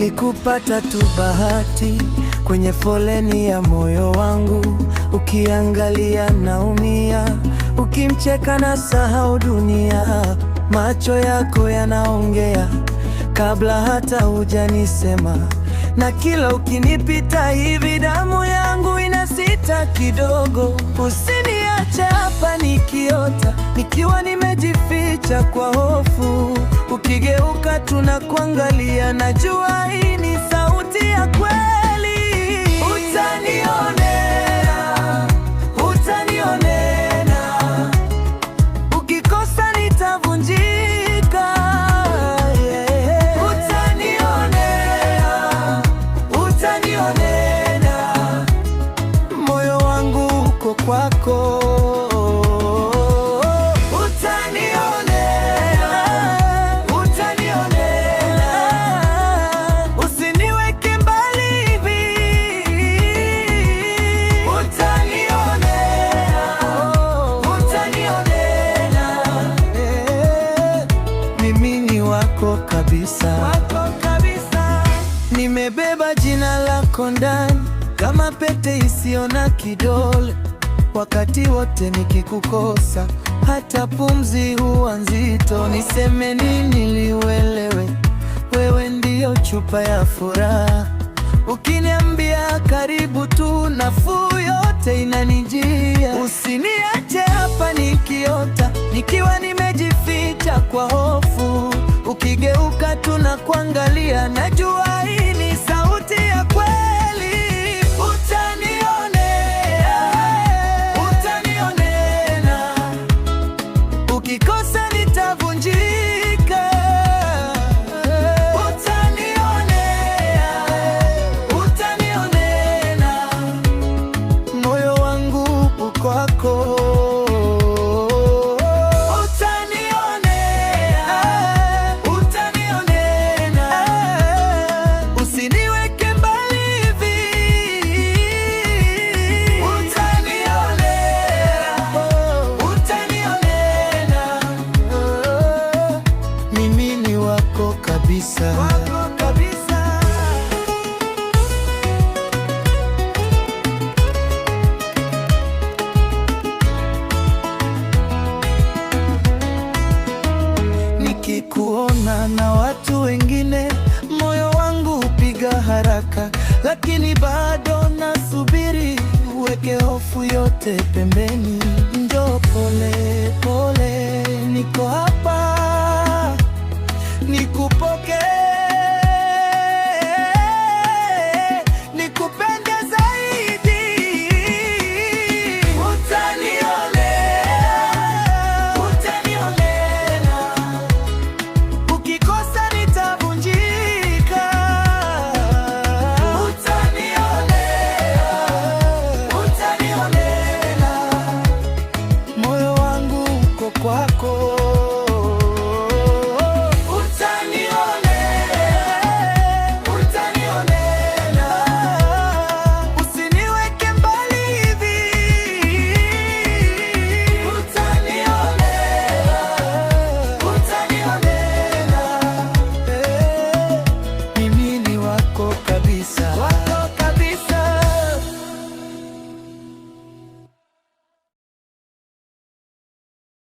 Nilikupata tu bahati kwenye foleni ya moyo wangu, ukiangalia naumia, ukimcheka na sahau dunia. Macho yako yanaongea kabla hata hujanisema, na kila ukinipita hivi damu yangu inasita kidogo. Usiniache hapa nikiota, nikiwa nimejificha kwa hofu. Ukigeuka tunakuangalia, najua hii ni sauti ya kweli. Utanionea, utanionea, ukikosa nitavunjika. Utanionea, moyo wangu uko kwako. Wako kabisa. Nimebeba jina lako ndani kama pete isiyo na kidole. Wakati wote nikikukosa, hata pumzi huwa nzito. Niseme nini ili uelewe? Wewe ndiyo chupa ya furaha. Ukiniambia karibu tu, nafuu yote inanijia. Usiniache hapa nikiota, nikiwa nimejificha kwa hofu. Ukigeuka tunakuangalia, najua hii ni sauti ya kweli. Utanionea, utanionea, ukikosa nitavunjika. Utanionea, utanionea, moyo wangu uko kwako. Wako kabisa. Nikikuona na watu wengine, moyo wangu hupiga haraka, lakini bado nasubiri. Uweke hofu yote pembeni, njoo pole pole, niko hapa nikupokee.